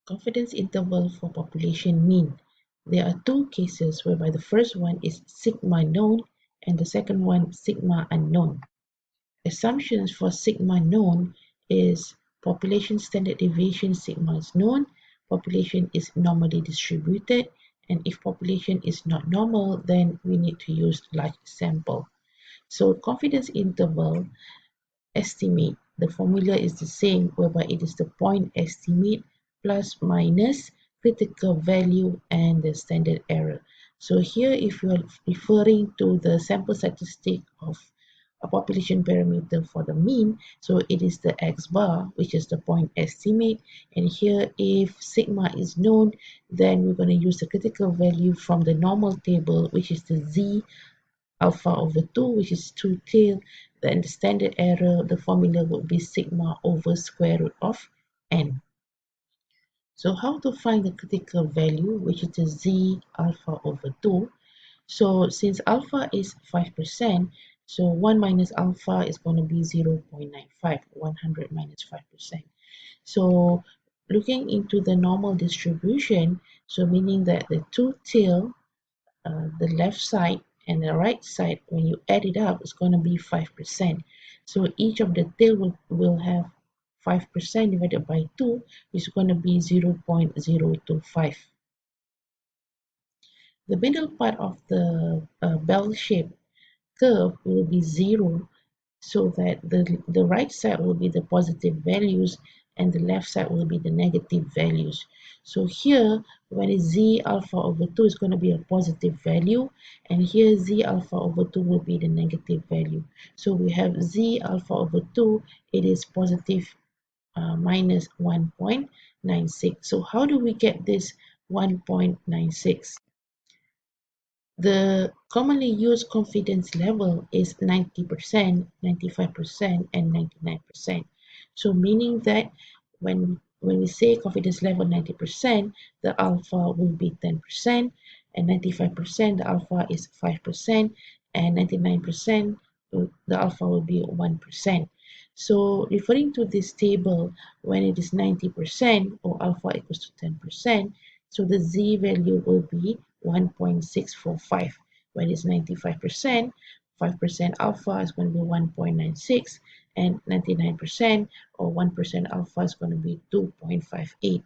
Confidence interval for population mean. There are two cases whereby the first one is sigma known and the second one sigma unknown. Assumptions for sigma known is population standard deviation sigma is known, population is normally distributed, and if population is not normal, then we need to use large sample. So confidence interval estimate, the formula is the same whereby it is the point estimate plus minus critical value and the standard error. So here if you are referring to the sample statistic of a population parameter for the mean, so it is the x bar, which is the point estimate, and here if sigma is known, then we're going to use the critical value from the normal table, which is the z alpha over 2, which is 2 tail. Then the standard error, the formula would be sigma over square root of n. So how to find the critical value, which is the z alpha over 2? So since alpha is 5%, so 1 minus alpha is going to be 0.95, 100 minus 5%. So looking into the normal distribution, so meaning that the 2 tail, the left side and the right side, when you add it up, it's going to be 5%. So each of the tail will have 5% divided by 2 is going to be 0.025. The middle part of the bell-shaped curve will be 0, so that the right side will be the positive values and the left side will be the negative values. So here, when it's z alpha over 2 is going to be a positive value, and here z alpha over 2 will be the negative value. So we have z alpha over 2, it is positive minus 1.96. So how do we get this 1.96? The commonly used confidence level is 90%, 95%, and 99%. So meaning that when we say confidence level 90%, the alpha will be 10%, and 95% the alpha is 5%, and 99% the alpha will be 1%. So referring to this table, when it is 90% or alpha equals to 10%, so the z value will be 1.645. When it's 95%, 5% alpha is going to be 1.96, and 99% or 1% alpha is going to be 2.58.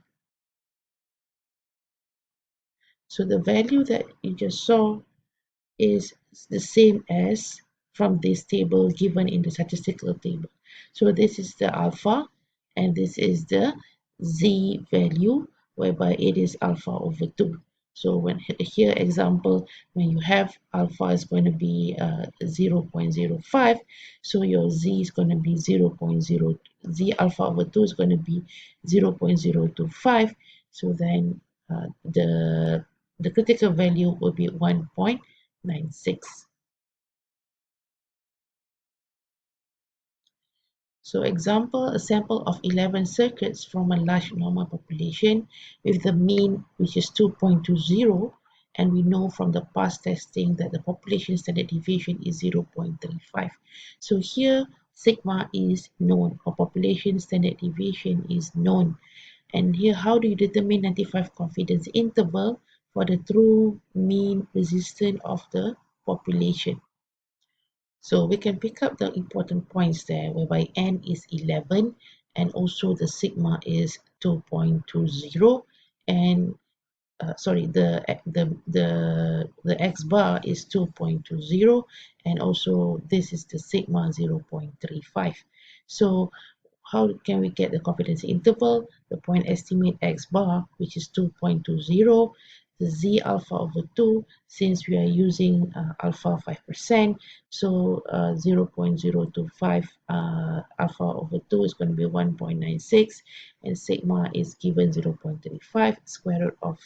So the value that you just saw is the same as from this table given in the statistical table. So this is the alpha and this is the z value, whereby it is alpha over 2. So when here example, when you have alpha is going to be 0.05, so your z is going to be 0.0, z alpha over 2 is going to be 0.025. So then the critical value will be 1.96. So example, a sample of 11 circuits from a large normal population with the mean which is 2.20, and we know from the past testing that the population standard deviation is 0.35. So here sigma is known, or population standard deviation is known. And here how do you determine 95 confidence interval for the true mean resistance of the population? So we can pick up the important points there, whereby n is 11 and also the sigma is 2.20, and sorry, the x bar is 2.20, and also this is the sigma 0.35. So how can we get the confidence interval? The point estimate x bar, which is 2.20, the z alpha over 2, since we are using alpha 5%, so 0.025 alpha over 2 is going to be 1.96, and sigma is given 0.35, square root of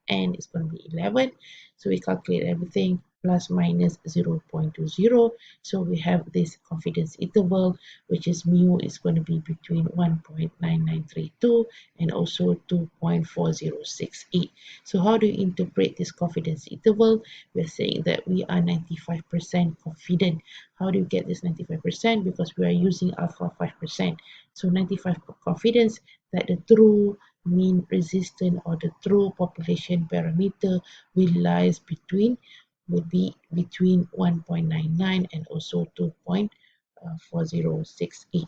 n is going to be 11. So we calculate everything, plus minus 0.20. So we have this confidence interval, which is mu is going to be between 1.9932 and also 2.4068. So how do you interpret this confidence interval? We're saying that we are 95% confident. How do you get this 95%? Because we are using alpha 5%. So 95% confidence that the true mean resistance or the true population parameter will lies between would be between 1.99 and also 2.4068.